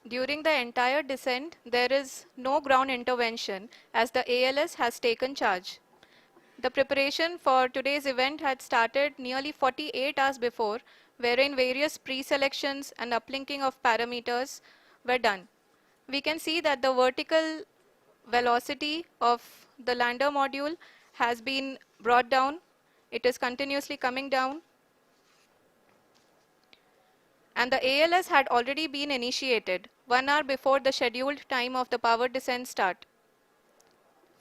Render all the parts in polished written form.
During the entire descent, there is no ground intervention as the ALS has taken charge. The preparation for today's event had started nearly 48 hours before, wherein various pre-selections and uplinking of parameters were done. We can see that the vertical velocity of the lander module has been brought down. It is continuously coming down. And the ALS had already been initiated 1 hour before the scheduled time of the power descent start.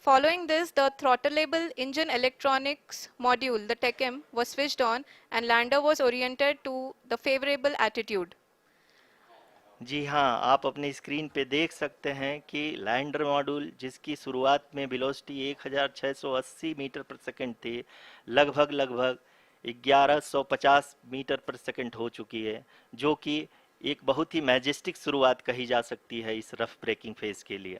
Following this, the throttleable engine electronics module, the TECM, was switched on and lander was oriented to the favorable attitude. जी हाँ, आप अपनी screen पे देख सकते हैं कि lander module जिसकी शुरुआत में वेलोसिटी 1680 मीटर पर सेकंड थी, लगभग 1150 मीटर पर सेकंड हो चुकी है, जो कि एक बहुत ही मैजेस्टिक शुरुआत कही जा सकती है इस रफ ब्रेकिंग फेज के लिए।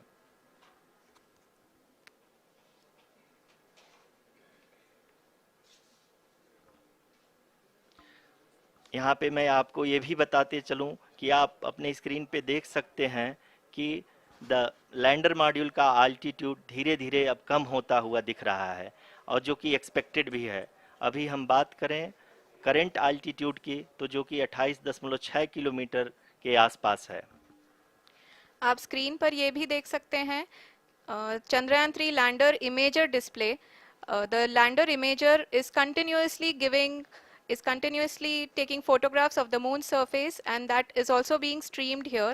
यहाँ पे मैं आपको ये भी बताते चलूँ कि आप अपने स्क्रीन पे देख सकते हैं कि द लैंडर मॉड्यूल का आल्टीट्यूड धीरे धीरे अब कम होता हुआ दिख रहा है, और जो कि एक्सपेक्टेड भी है। अभी हम बात करें करंट आल्टीट्यूड की, तो जो कि 28.6 किलोमीटर के आसपास है। आप स्क्रीन पर ये भी देख सकते हैं Chandrayaan 3 lander imager display. The lander imager is continuously taking photographs of the moon's surface, and that is also being streamed here.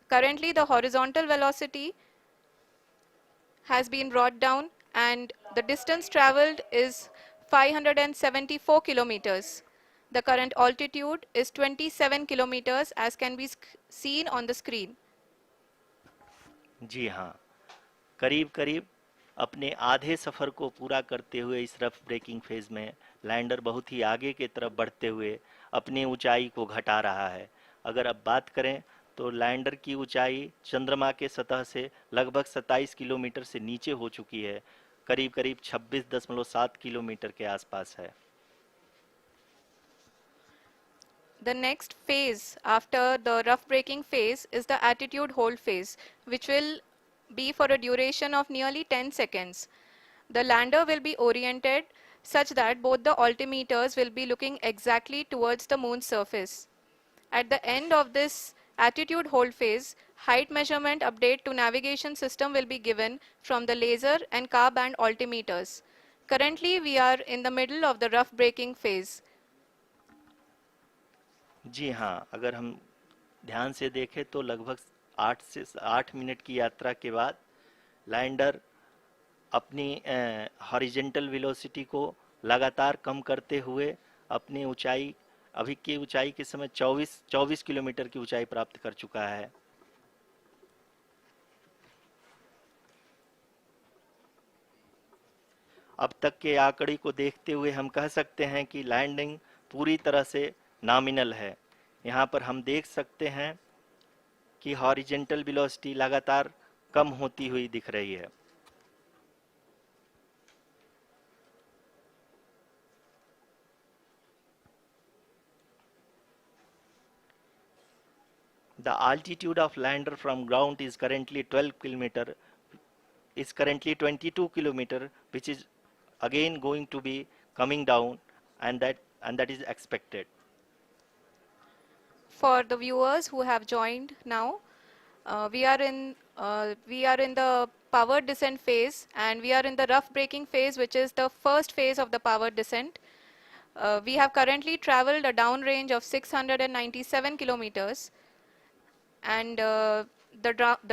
Currently, the horizontal velocity has been brought down and the distance traveled is 574 kilometers. The current altitude is 27 kilometers as can be seen on the screen. जी हाँ, करीब करीब अपने आधे सफ़र को पूरा करते हुए इस रफ ब्रेकिंग फेज में लैंडर बहुत ही आगे की तरफ बढ़ते हुए अपनी ऊंचाई को घटा रहा है। अगर अब बात करें तो लैंडर की ऊंचाई चंद्रमा के सतह से लगभग 27 किलोमीटर से नीचे हो चुकी है, करीब करीब 26.7 किलोमीटर के आसपास है। The next phase after the rough braking phase is the attitude hold phase, which will be for a duration of nearly 10 seconds. The lander will be oriented such that both the altimeters will be looking exactly towards the moon's surface. At the end of this attitude hold phase, height measurement update to navigation system will be given from the laser and car band altimeters. Currently, we are in the middle of the rough braking phase. जी हाँ, अगर हम ध्यान से देखें तो लगभग 8 minute की यात्रा के बाद लैंडर अपनी हॉरिजेंटल वेलोसिटी को लगातार कम करते हुए अपनी ऊंचाई, अभी की ऊंचाई के समय 24 किलोमीटर की ऊंचाई प्राप्त कर चुका है। अब तक के आंकड़े को देखते हुए हम कह सकते हैं कि लैंडिंग पूरी तरह से नॉमिनल है। यहाँ पर हम देख सकते हैं कि हॉरिजेंटल वेलोसिटी लगातार कम होती हुई दिख रही है। The altitude of lander from ground is currently 22 kilometer, which is again going to be coming down, and that is expected. For the viewers who have joined now, we are in the power descent phase, and we are in the rough braking phase, which is the first phase of the power descent. We have currently traveled a downrange of 697 kilometers, and the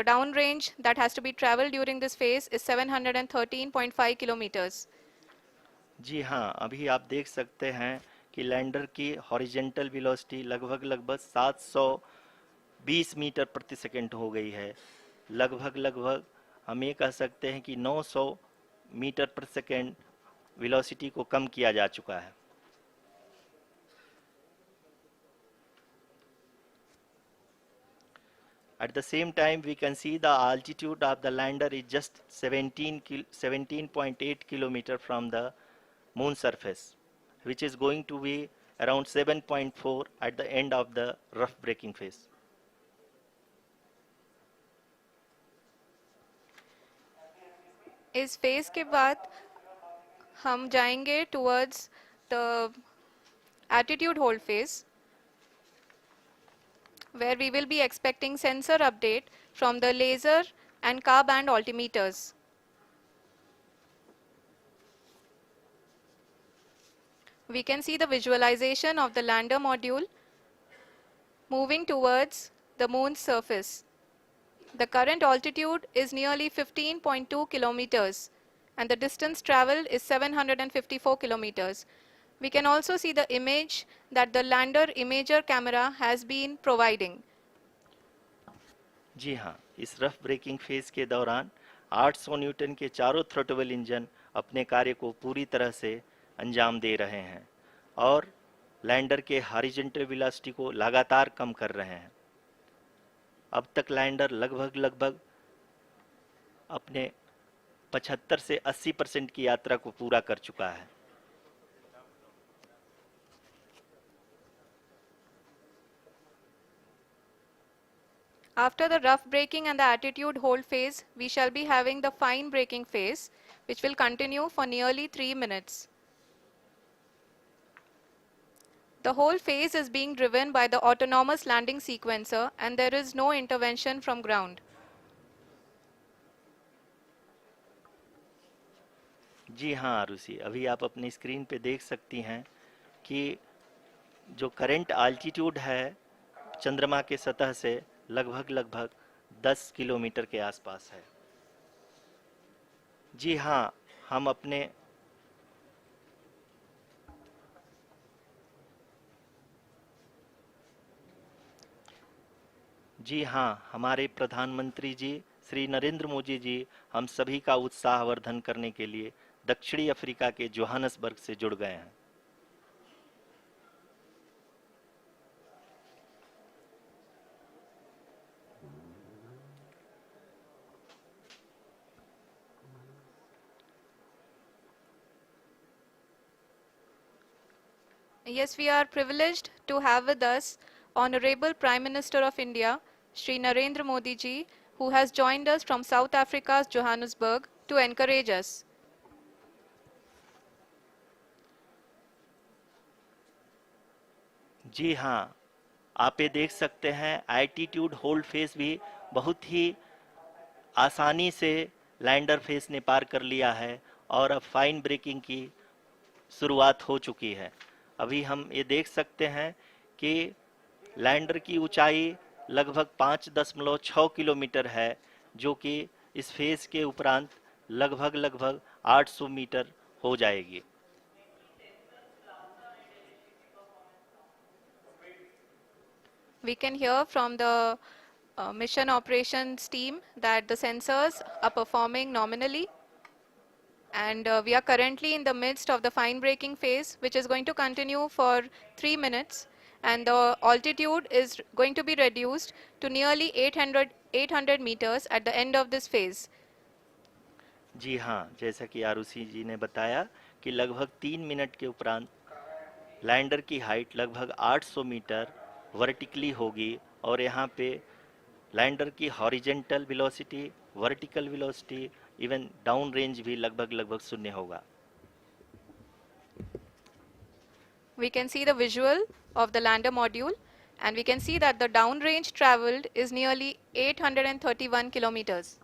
downrange that has to be traveled during this phase is 713.5 kilometers. जी हाँ, अभी आप देख सकते हैं कि lander की horizontal velocity लगभग 720 metre प्रति सेकंड हो गई है। लगभग हम ये कह सकते हैं कि 900 मीटर प्रति सेकंड वेलोसिटी को कम किया जा चुका है। At the same time, we can see the altitude of the lander is just 17.8 kilometer from the moon surface, which is going to be around 7.4 at the end of the rough braking phase. इस phase के बाद हम जाएंगे towards the attitude hold phase, where we will be expecting sensor update from the laser and car band altimeters. We can see the visualization of the lander module moving towards the moon's surface. The current altitude is nearly 15.2 kilometers and the distance traveled is 754 kilometers. We can also see the image that the lander imager camera has been providing. जी हाँ, इस rough breaking phase के दौरान 800 Newton के चारों throttle engine अपने कार्य को पूरी तरह से अंजाम दे रहे हैं और लैंडर के हॉरिजॉन्टल वेलोसिटी को लगातार कम कर रहे हैं। अब तक लैंडर लगभग अपने 75 से 80% की यात्रा को पूरा कर चुका है। After the rough braking and the attitude hold phase, we shall be having the fine braking phase, which will continue for nearly 3 minutes. The whole phase is being driven by the autonomous landing sequencer and there is no intervention from ground. जी हाँ आरुषि, अभी आप अपनी screen पे देख सकती हैं कि जो करंट आल्टीट्यूड है चंद्रमा के सतह से लगभग 10 किलोमीटर के आसपास है। जी हाँ, हम अपने जी हाँ, हमारे प्रधानमंत्री जी श्री नरेंद्र मोदी जी हम सभी का उत्साहवर्धन करने के लिए दक्षिणी अफ्रीका के जोहानसबर्ग से जुड़ गए हैं। Yes, we are privileged to have with us Honorable Prime Minister of India, Shri Narendra Modi ji, who has joined us from South Africa's Johannesburg to encourage us. जी हाँ, आप ये देख सकते हैं एल्टीट्यूड होल्ड फेस भी बहुत ही आसानी से लैंडर फेस ने पार कर लिया है और अब फाइन ब्रेकिंग की शुरुआत हो चुकी है। अभी हम ये देख सकते हैं कि लैंडर की ऊंचाई लगभग 5.6 किलोमीटर है, जो कि इस फेज के उपरांत लगभग 800 मीटर हो जाएगी। We can hear from the mission operations team that the sensors are performing nominally, and we are currently in the midst of the fine braking phase, which is going to continue for 3 minutes, and the altitude is going to be reduced to nearly 800 meters at the end of this phase. जी हाँ, जैसा कि आरुषि जी ने बताया कि लगभग 3 minute के उपरांत lander की हाइट लगभग 800 मीटर वर्टिकली होगी और यहाँ पे लैंडर की horizontal velocity, vertical velocity, even down range भी लगभग शून्य होगा। We can see the visual of the lander module, and we can see that the downrange traveled is nearly 831 kilometers.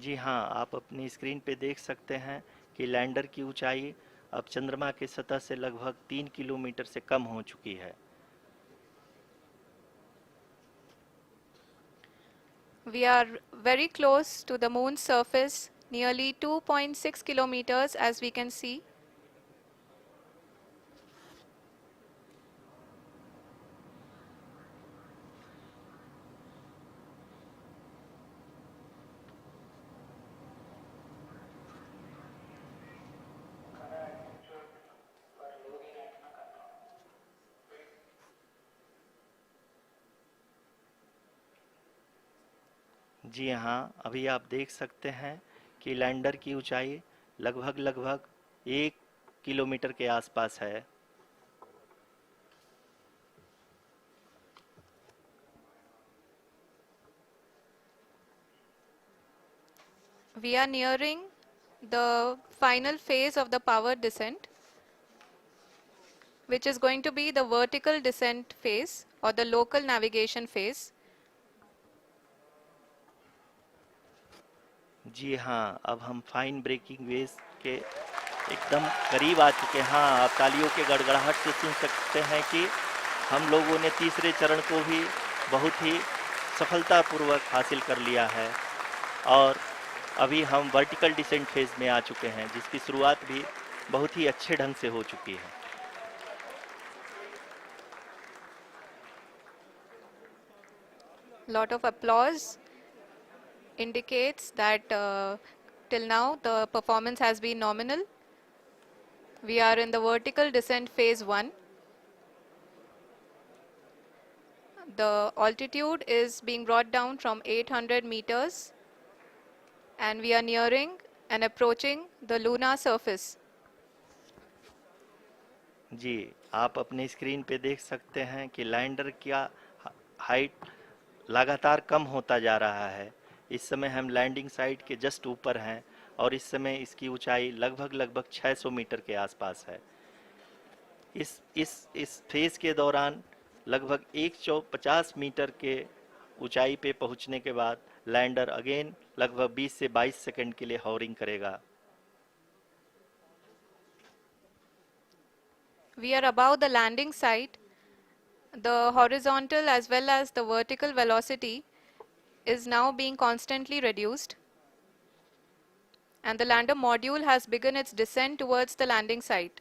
जी हाँ, आप अपनी स्क्रीन पे देख सकते हैं कि लैंडर की ऊंचाई अब चंद्रमा के सतह से लगभग 3 किलोमीटर से कम हो चुकी है। We are very close to the moon's surface, nearly 2.6 kilometers as we can see. जी हाँ, अभी आप देख सकते हैं कि लैंडर की ऊंचाई लगभग लगभग 1 किलोमीटर के आसपास है। We are nearing the final phase of the power descent, which is going to be the vertical descent phase or the local navigation phase. जी हाँ, अब हम फाइन ब्रेकिंग वेव्स के एकदम करीब आ चुके हैं। हाँ, आप तालियों के गड़गड़ाहट से सुन सकते हैं कि हम लोगों ने तीसरे चरण को भी बहुत ही सफलतापूर्वक हासिल कर लिया है और अभी हम वर्टिकल डिसेंट फेज में आ चुके हैं, जिसकी शुरुआत भी बहुत ही अच्छे ढंग से हो चुकी है। Lot of applause indicates that till now the performance has been nominal. We are in the vertical descent phase 1. The altitude is being brought down from 800 meters and we are nearing and approaching the lunar surface. जी, आप अपने screen पे देख सकते हैं कि lander का height लगातार कम होता जा रहा है। इस समय हम लैंडिंग साइट के जस्ट ऊपर हैं और इस समय इसकी ऊंचाई लगभग लगभग 600 मीटर के आसपास है। इस फेज के दौरान लगभग 150 मीटर के ऊंचाई पे पहुंचने के बाद लैंडर अगेन लगभग 20 से 22 सेकंड के लिए हॉवरिंग करेगा। We are above the landing site. The horizontal as well as the vertical velocity is now being constantly reduced. And the lander module has begun its descent towards the landing site.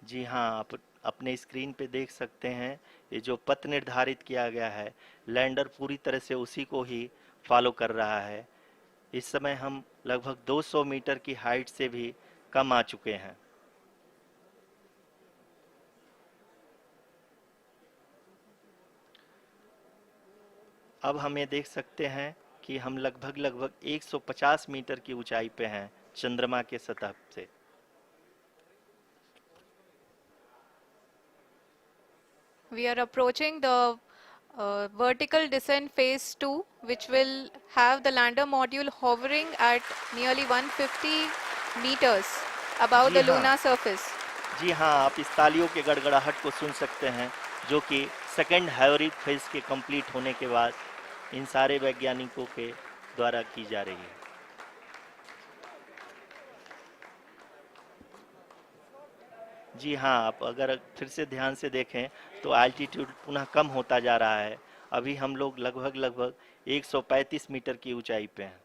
जी हाँ, आप अपने screen पे देख सकते हैं ये जो पथ निर्धारित किया गया है, लैंडर पूरी तरह से उसी को ही फॉलो कर रहा है। इस समय हम लगभग 200 मीटर की हाइट से भी कम आ चुके हैं। अब हम ये देख सकते हैं कि हम लगभग लगभग 150 मीटर की ऊंचाई पे हैं चंद्रमा के सतह से। We are approaching the vertical descent phase 2, which will have the lander module hovering at nearly 150 meters above ji the हाँ, lunar surface. जी हाँ, आप इस तालियों के गड़गड़ाहट को सुन सकते हैं, जो कि सेकंड हाइब्रिड फेज के कंप्लीट होने के बाद इन सारे वैज्ञानिकों के द्वारा की जा रही है। जी हाँ, आप अगर फिर से ध्यान से देखें तो एल्टीट्यूड पुनः कम होता जा रहा है। अभी हम लोग लगभग लगभग 135 मीटर की ऊंचाई पे हैं।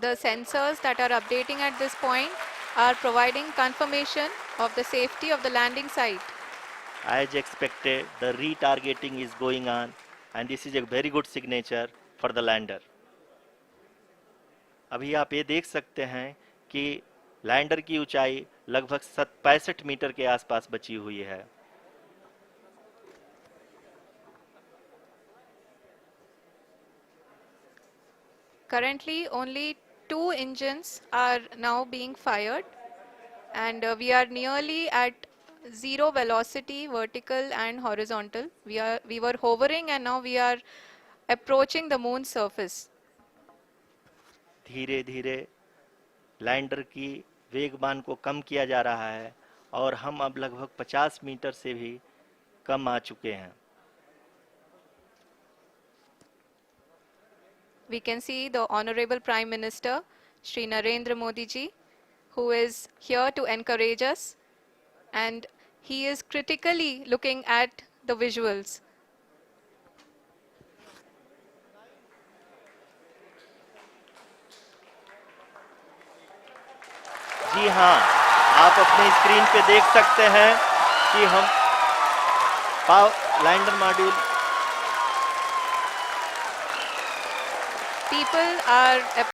The sensors that are updating at this point are providing confirmation of the safety of the landing site. As expected, the retargeting is going on and this is a very good signature for the lander. अभी आप ये देख सकते हैं कि lander की ऊंचाई लगभग 65 मीटर के आसपास बची हुई है। Currently, only 2 engines are now being fired, and we are nearly at zero velocity, vertical and horizontal. We were hovering, and now we are approaching the moon's surface. धीरे धीरे लैंडर की वेगमान को कम किया जा रहा है और हम अब लगभग 50 मीटर से भी कम आ चुके हैं। We can see the Honorable Prime Minister, Shri Narendra Modi ji, who is here to encourage us, and he is critically looking at the visuals. जी हाँ, आप अपने स्क्रीन पे देख सकते हैं कि हम लैंडर मॉड्यूल People are